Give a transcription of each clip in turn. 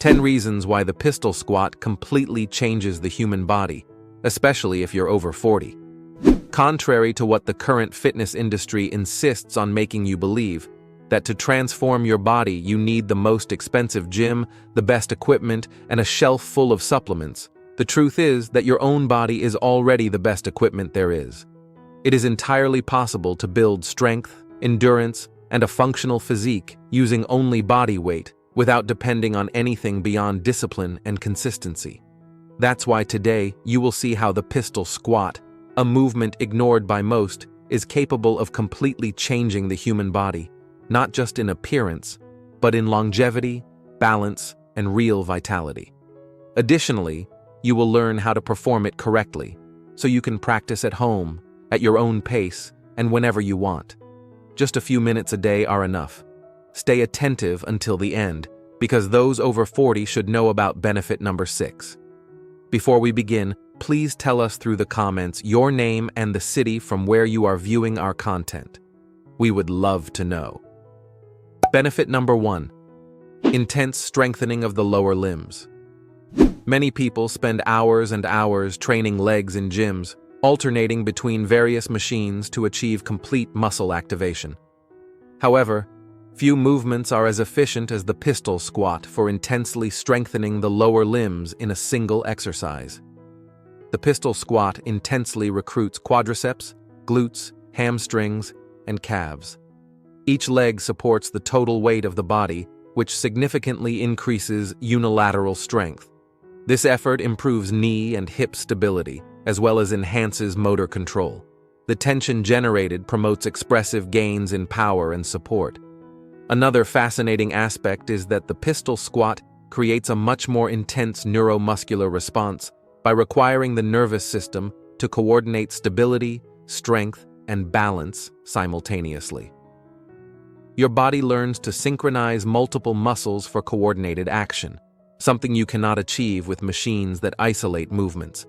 10 reasons why the pistol squat completely changes the human body, especially if you're over 40. Contrary to what the current fitness industry insists on making you believe, that to transform your body you need the most expensive gym, the best equipment, and a shelf full of supplements, the truth is that your own body is already the best equipment there is. It is entirely possible to build strength, endurance, and a functional physique using only body weight, without depending on anything beyond discipline and consistency. That's why today you will see how the pistol squat, a movement ignored by most, is capable of completely changing the human body, not just in appearance, but in longevity, balance, and real vitality. Additionally, you will learn how to perform it correctly, so you can practice at home, at your own pace, and whenever you want. Just a few minutes a day are enough. Stay attentive until the end, because those over 40 should know about benefit number 6. Before we begin, please tell us through the comments your name and the city from where you are viewing our content. We would love to know. Benefit number 1. Intense strengthening of the lower limbs. Many people spend hours and hours training legs in gyms, alternating between various machines to achieve complete muscle activation. However, few movements are as efficient as the pistol squat for intensely strengthening the lower limbs in a single exercise. The pistol squat intensely recruits quadriceps, glutes, hamstrings, and calves. Each leg supports the total weight of the body, which significantly increases unilateral strength. This effort improves knee and hip stability, as well as enhances motor control. The tension generated promotes expressive gains in power and support. Another fascinating aspect is that the pistol squat creates a much more intense neuromuscular response by requiring the nervous system to coordinate stability, strength, and balance simultaneously. Your body learns to synchronize multiple muscles for coordinated action, something you cannot achieve with machines that isolate movements.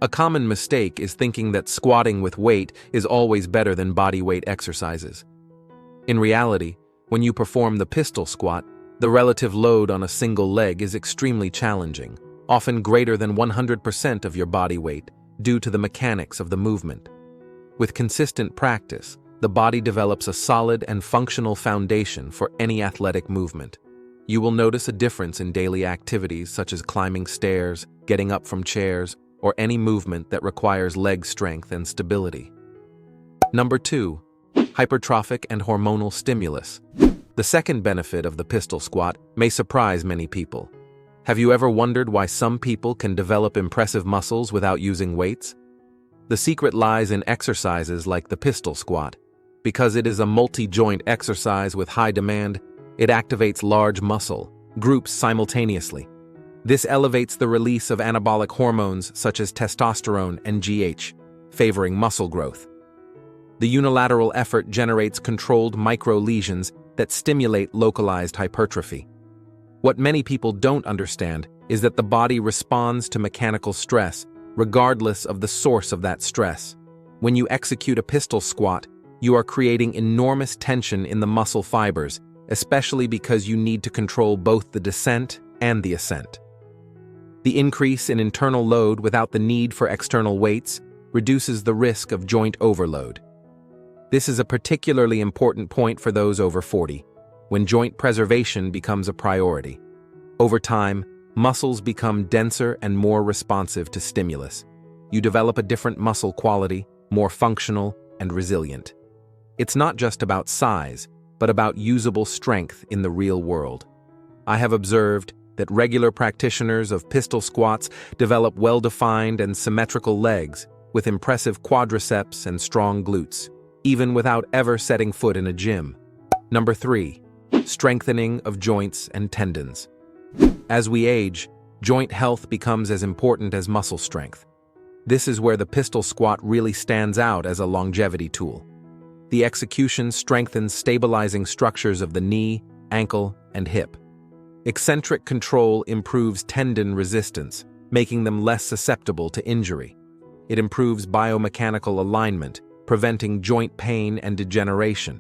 A common mistake is thinking that squatting with weight is always better than body weight exercises. In reality, when you perform the pistol squat, the relative load on a single leg is extremely challenging, often greater than 100% of your body weight, due to the mechanics of the movement. With consistent practice, the body develops a solid and functional foundation for any athletic movement. You will notice a difference in daily activities such as climbing stairs, getting up from chairs, or any movement that requires leg strength and stability. Number 2. Hypertrophic and hormonal stimulus. The second benefit of the pistol squat may surprise many people. Have you ever wondered why some people can develop impressive muscles without using weights? The secret lies in exercises like the pistol squat. Because it is a multi-joint exercise with high demand, it activates large muscle groups simultaneously. This elevates the release of anabolic hormones such as testosterone and GH, favoring muscle growth. The unilateral effort generates controlled micro-lesions that stimulate localized hypertrophy. What many people don't understand is that the body responds to mechanical stress, regardless of the source of that stress. When you execute a pistol squat, you are creating enormous tension in the muscle fibers, especially because you need to control both the descent and the ascent. The increase in internal load without the need for external weights reduces the risk of joint overload. This is a particularly important point for those over 40, when joint preservation becomes a priority. Over time, muscles become denser and more responsive to stimulus. You develop a different muscle quality, more functional and resilient. It's not just about size, but about usable strength in the real world. I have observed that regular practitioners of pistol squats develop well-defined and symmetrical legs with impressive quadriceps and strong glutes, even without ever setting foot in a gym. Number 3. Strengthening of joints and tendons. As we age, joint health becomes as important as muscle strength. This is where the pistol squat really stands out as a longevity tool. The execution strengthens stabilizing structures of the knee, ankle, and hip. Eccentric control improves tendon resistance, making them less susceptible to injury. It improves biomechanical alignment, preventing joint pain and degeneration.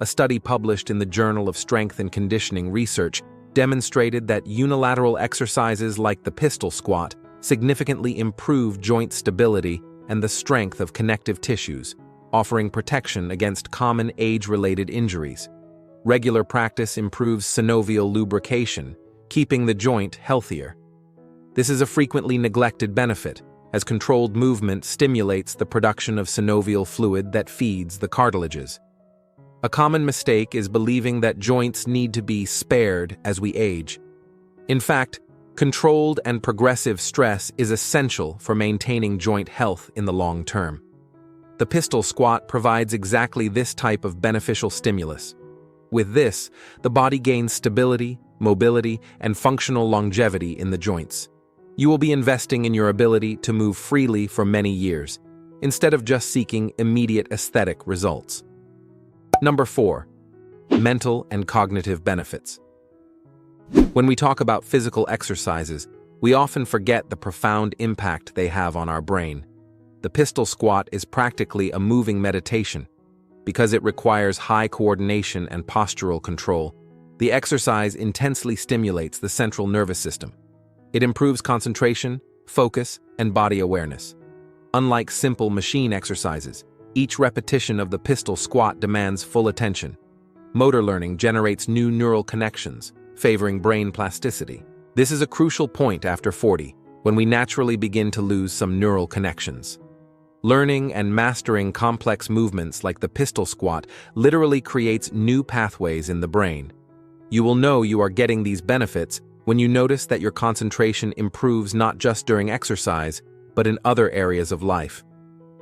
A study published in the Journal of Strength and Conditioning Research demonstrated that unilateral exercises like the pistol squat significantly improve joint stability and the strength of connective tissues, offering protection against common age-related injuries. Regular practice improves synovial lubrication, keeping the joint healthier. This is a frequently neglected benefit, as controlled movement stimulates the production of synovial fluid that feeds the cartilages. A common mistake is believing that joints need to be spared as we age. In fact, controlled and progressive stress is essential for maintaining joint health in the long term. The pistol squat provides exactly this type of beneficial stimulus. With this, the body gains stability, mobility, and functional longevity in the joints. You will be investing in your ability to move freely for many years, instead of just seeking immediate aesthetic results. Number 4. Mental and cognitive benefits. When we talk about physical exercises, we often forget the profound impact they have on our brain. The pistol squat is practically a moving meditation. Because it requires high coordination and postural control, the exercise intensely stimulates the central nervous system. It improves concentration, focus, and body awareness. Unlike simple machine exercises, each repetition of the pistol squat demands full attention. Motor learning generates new neural connections, favoring brain plasticity. This is a crucial point after 40, when we naturally begin to lose some neural connections. Learning and mastering complex movements like the pistol squat literally creates new pathways in the brain. You will know you are getting these benefits when you notice that your concentration improves not just during exercise, but in other areas of life.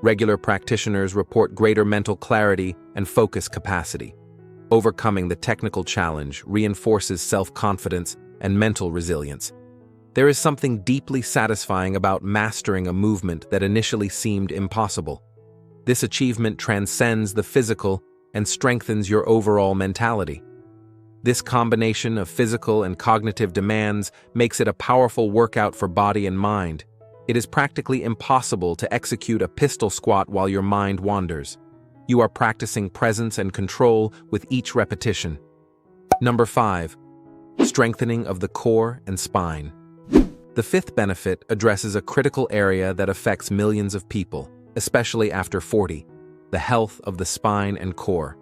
Regular practitioners report greater mental clarity and focus capacity. Overcoming the technical challenge reinforces self-confidence and mental resilience. There is something deeply satisfying about mastering a movement that initially seemed impossible. This achievement transcends the physical and strengthens your overall mentality. This combination of physical and cognitive demands makes it a powerful workout for body and mind. It is practically impossible to execute a pistol squat while your mind wanders. You are practicing presence and control with each repetition. Number 5. Strengthening of the core and spine. The fifth benefit addresses a critical area that affects millions of people, especially after 40, the health of the spine and core.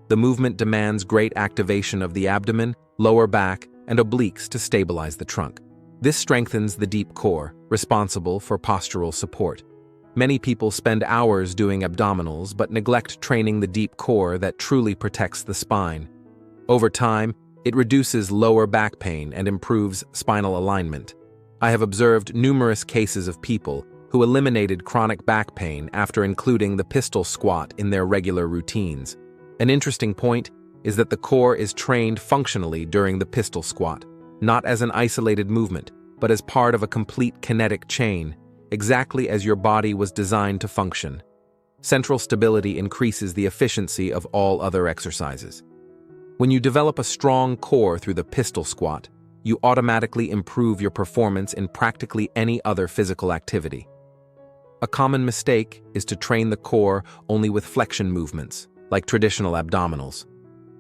The movement demands great activation of the abdomen, lower back, and obliques to stabilize the trunk. This strengthens the deep core, responsible for postural support. Many people spend hours doing abdominals but neglect training the deep core that truly protects the spine. Over time, it reduces lower back pain and improves spinal alignment. I have observed numerous cases of people who eliminated chronic back pain after including the pistol squat in their regular routines. An interesting point is that the core is trained functionally during the pistol squat, not as an isolated movement, but as part of a complete kinetic chain, exactly as your body was designed to function. Central stability increases the efficiency of all other exercises. When you develop a strong core through the pistol squat, you automatically improve your performance in practically any other physical activity. A common mistake is to train the core only with flexion movements, like traditional abdominals.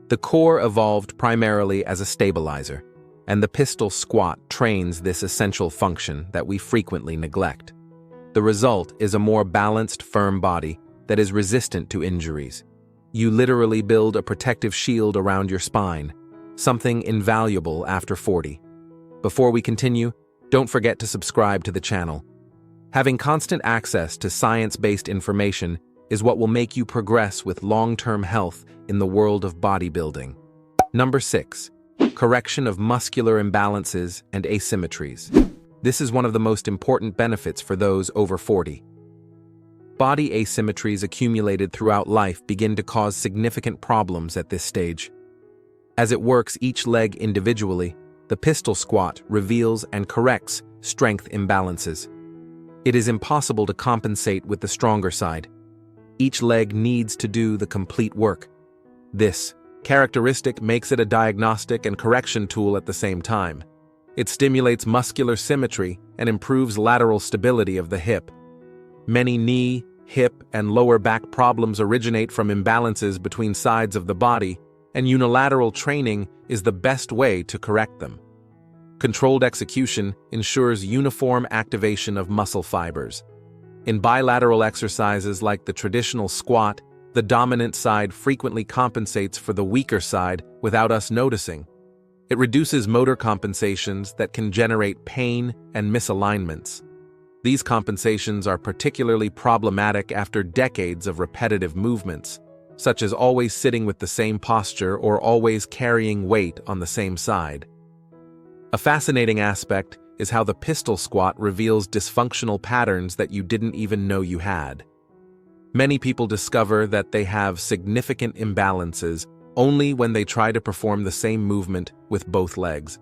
The core evolved primarily as a stabilizer, and the pistol squat trains this essential function that we frequently neglect. The result is a more balanced, firm body that is resistant to injuries. You literally build a protective shield around your spine, something invaluable after 40. Before we continue, don't forget to subscribe to the channel. Having constant access to science-based information is what will make you progress with long-term health in the world of bodybuilding. Number 6. Correction of muscular imbalances and asymmetries. This is one of the most important benefits for those over 40. Body asymmetries accumulated throughout life begin to cause significant problems at this stage. As it works each leg individually, the pistol squat reveals and corrects strength imbalances. It is impossible to compensate with the stronger side. Each leg needs to do the complete work. This characteristic makes it a diagnostic and correction tool at the same time. It stimulates muscular symmetry and improves lateral stability of the hip. Many knee, hip, and lower back problems originate from imbalances between sides of the body, and unilateral training is the best way to correct them. Controlled execution ensures uniform activation of muscle fibers. In bilateral exercises like the traditional squat, the dominant side frequently compensates for the weaker side without us noticing. It reduces motor compensations that can generate pain and misalignments. These compensations are particularly problematic after decades of repetitive movements, such as always sitting with the same posture or always carrying weight on the same side. A fascinating aspect is how the pistol squat reveals dysfunctional patterns that you didn't even know you had. Many people discover that they have significant imbalances only when they try to perform the same movement with both legs.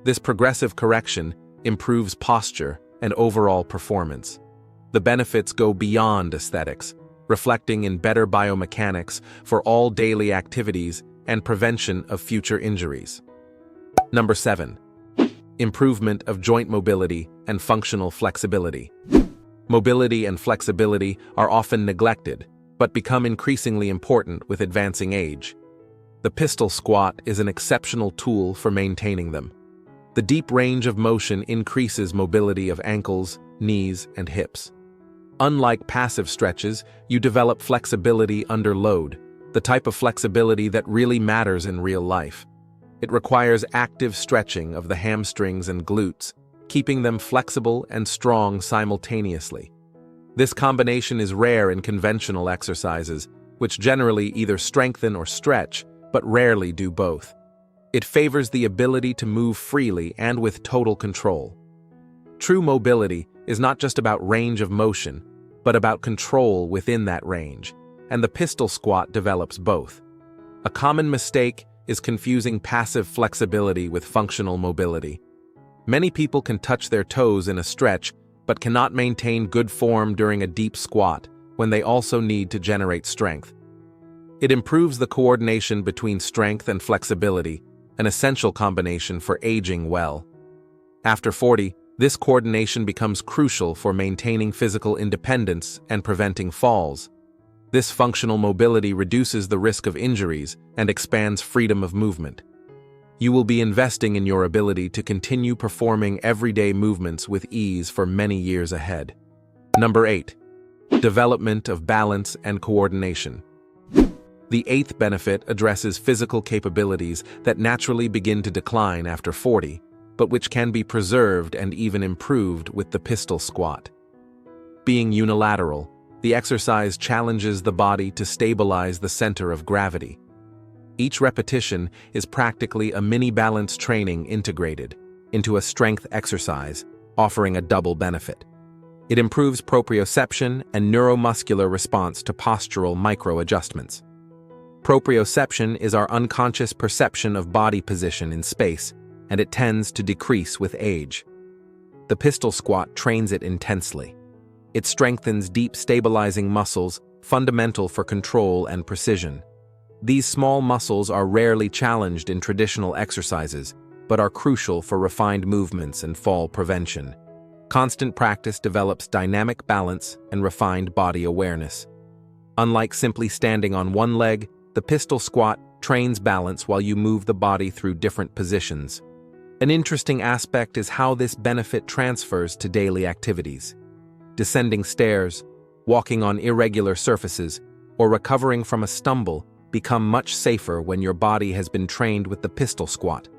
This progressive correction improves posture and overall performance. The benefits go beyond aesthetics, reflecting in better biomechanics for all daily activities and prevention of future injuries. Number 7. Improvement of joint mobility and functional flexibility. Mobility and flexibility are often neglected, but become increasingly important with advancing age. The pistol squat is an exceptional tool for maintaining them. The deep range of motion increases mobility of ankles, knees, and hips. Unlike passive stretches, you develop flexibility under load, the type of flexibility that really matters in real life. It requires active stretching of the hamstrings and glutes, keeping them flexible and strong simultaneously. This combination is rare in conventional exercises, which generally either strengthen or stretch, but rarely do both. It favors the ability to move freely and with total control. True mobility is not just about range of motion, but about control within that range, and the pistol squat develops both. A common mistake is confusing passive flexibility with functional mobility. Many people can touch their toes in a stretch, but cannot maintain good form during a deep squat when they also need to generate strength. It improves the coordination between strength and flexibility, an essential combination for aging well. After 40, this coordination becomes crucial for maintaining physical independence and preventing falls. This functional mobility reduces the risk of injuries and expands freedom of movement. You will be investing in your ability to continue performing everyday movements with ease for many years ahead. Number 8. Development of balance and coordination. The 8th benefit addresses physical capabilities that naturally begin to decline after 40, but which can be preserved and even improved with the pistol squat. Being unilateral, the exercise challenges the body to stabilize the center of gravity. Each repetition is practically a mini-balance training integrated into a strength exercise, offering a double benefit. It improves proprioception and neuromuscular response to postural micro-adjustments. Proprioception is our unconscious perception of body position in space, and it tends to decrease with age. The pistol squat trains it intensely. It strengthens deep stabilizing muscles, fundamental for control and precision. These small muscles are rarely challenged in traditional exercises, but are crucial for refined movements and fall prevention. Constant practice develops dynamic balance and refined body awareness. Unlike simply standing on one leg, the pistol squat trains balance while you move the body through different positions. An interesting aspect is how this benefit transfers to daily activities. Descending stairs, walking on irregular surfaces, or recovering from a stumble become much safer when your body has been trained with the pistol squat.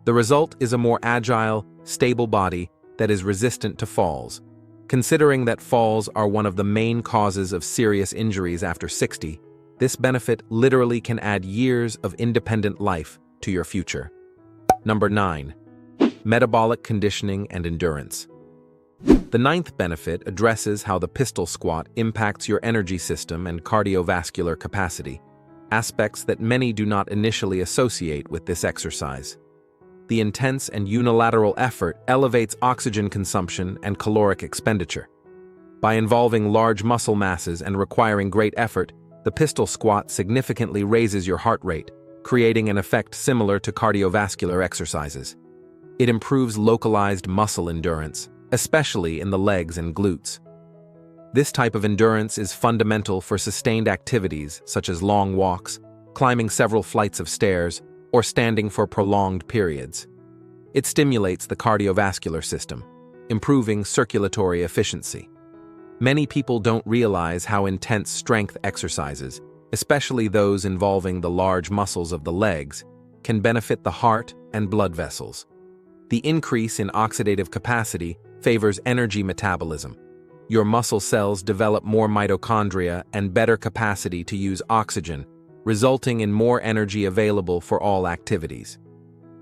The result is a more agile, stable body that is resistant to falls. Considering that falls are one of the main causes of serious injuries after 60, this benefit literally can add years of independent life to your future. Number 9. Metabolic conditioning and endurance. The 9th benefit addresses how the pistol squat impacts your energy system and cardiovascular capacity, aspects that many do not initially associate with this exercise. The intense and unilateral effort elevates oxygen consumption and caloric expenditure. By involving large muscle masses and requiring great effort, the pistol squat significantly raises your heart rate, creating an effect similar to cardiovascular exercises. It improves localized muscle endurance, especially in the legs and glutes. This type of endurance is fundamental for sustained activities such as long walks, climbing several flights of stairs, or standing for prolonged periods. It stimulates the cardiovascular system, improving circulatory efficiency. Many people don't realize how intense strength exercises, especially those involving the large muscles of the legs, can benefit the heart and blood vessels. The increase in oxidative capacity favors energy metabolism. Your muscle cells develop more mitochondria and better capacity to use oxygen, resulting in more energy available for all activities.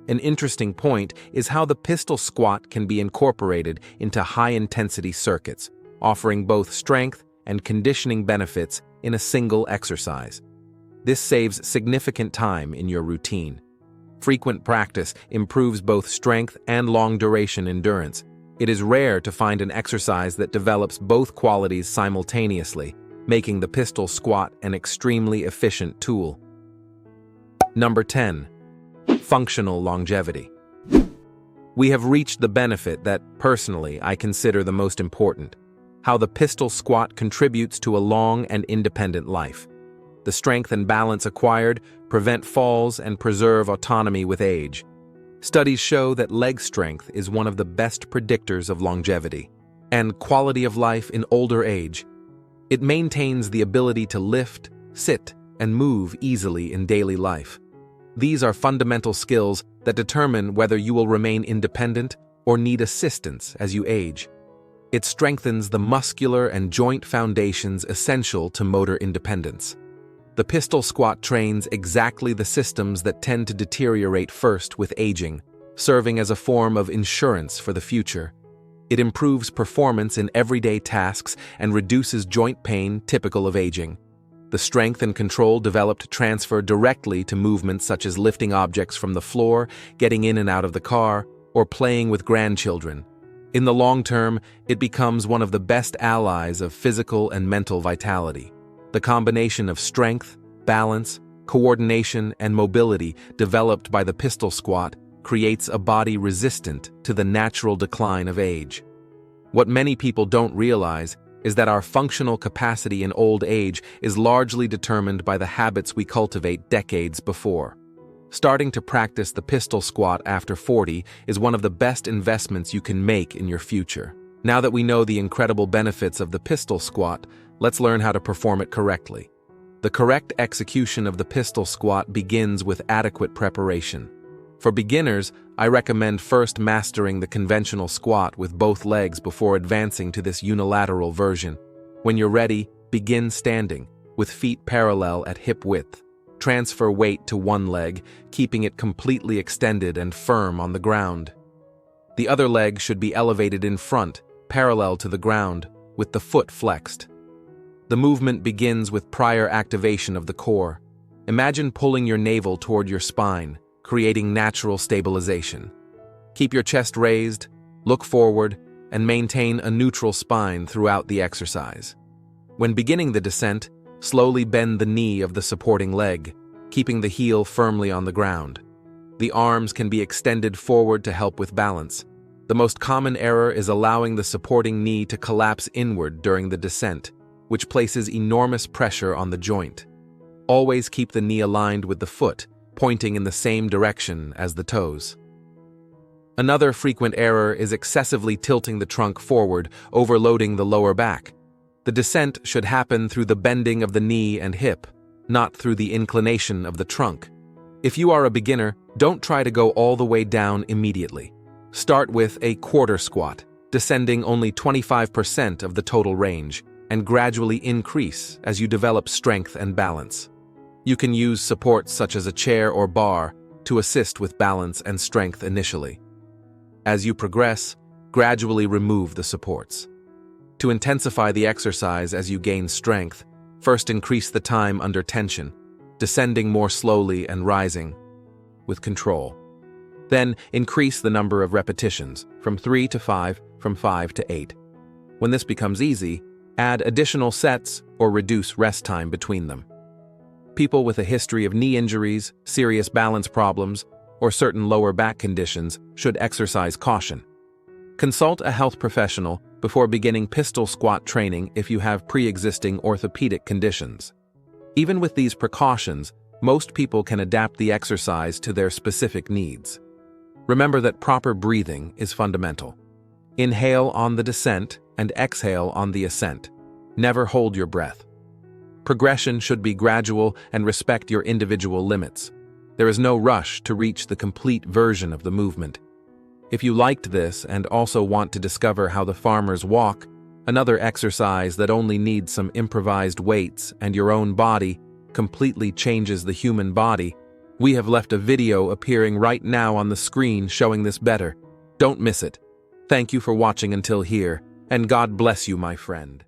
An interesting point is how the pistol squat can be incorporated into high-intensity circuits, offering both strength and conditioning benefits in a single exercise. This saves significant time in your routine. Frequent practice improves both strength and long-duration endurance. It is rare to find an exercise that develops both qualities simultaneously, making the pistol squat an extremely efficient tool. Number 10. Functional longevity. We have reached the benefit that, personally, I consider the most important: how the pistol squat contributes to a long and independent life. The strength and balance acquired prevent falls and preserve autonomy with age. Studies show that leg strength is one of the best predictors of longevity and quality of life in older age. It maintains the ability to lift, sit, and move easily in daily life. These are fundamental skills that determine whether you will remain independent or need assistance as you age. It strengthens the muscular and joint foundations essential to motor independence. The pistol squat trains exactly the systems that tend to deteriorate first with aging, serving as a form of insurance for the future. It improves performance in everyday tasks and reduces joint pain typical of aging. The strength and control developed transfer directly to movements such as lifting objects from the floor, getting in and out of the car, or playing with grandchildren. In the long term, it becomes one of the best allies of physical and mental vitality. The combination of strength, balance, coordination, and mobility developed by the pistol squat creates a body resistant to the natural decline of age. What many people don't realize is that our functional capacity in old age is largely determined by the habits we cultivate decades before. Starting to practice the pistol squat after 40 is one of the best investments you can make in your future. Now that we know the incredible benefits of the pistol squat, let's learn how to perform it correctly. The correct execution of the pistol squat begins with adequate preparation. For beginners, I recommend first mastering the conventional squat with both legs before advancing to this unilateral version. When you're ready, begin standing, with feet parallel at hip width. Transfer weight to one leg, keeping it completely extended and firm on the ground. The other leg should be elevated in front, parallel to the ground, with the foot flexed. The movement begins with prior activation of the core. Imagine pulling your navel toward your spine, creating natural stabilization. Keep your chest raised, look forward, and maintain a neutral spine throughout the exercise. When beginning the descent, slowly bend the knee of the supporting leg, keeping the heel firmly on the ground. The arms can be extended forward to help with balance. The most common error is allowing the supporting knee to collapse inward during the descent, which places enormous pressure on the joint. Always keep the knee aligned with the foot, pointing in the same direction as the toes. Another frequent error is excessively tilting the trunk forward, overloading the lower back. The descent should happen through the bending of the knee and hip, not through the inclination of the trunk. If you are a beginner, don't try to go all the way down immediately. Start with a quarter squat, descending only 25% of the total range, and gradually increase as you develop strength and balance. You can use supports such as a chair or bar to assist with balance and strength initially. As you progress, gradually remove the supports. To intensify the exercise as you gain strength, first increase the time under tension, descending more slowly and rising with control. Then increase the number of repetitions from 3 to 5, from 5 to 8. When this becomes easy, add additional sets or reduce rest time between them. People with a history of knee injuries, serious balance problems, or certain lower back conditions should exercise caution. Consult a health professional before beginning pistol squat training if you have pre-existing orthopedic conditions. Even with these precautions, Most people can adapt the exercise to their specific needs. Remember that proper breathing is fundamental. Inhale on the descent and exhale on the ascent. Never hold your breath. Progression should be gradual and respect your individual limits. There is no rush to reach the complete version of the movement. If you liked this and also want to discover how the farmers walk, another exercise that only needs some improvised weights and your own body completely changes the human body, we have left a video appearing right now on the screen showing this better. Don't miss it. Thank you for watching until here, and God bless you, my friend.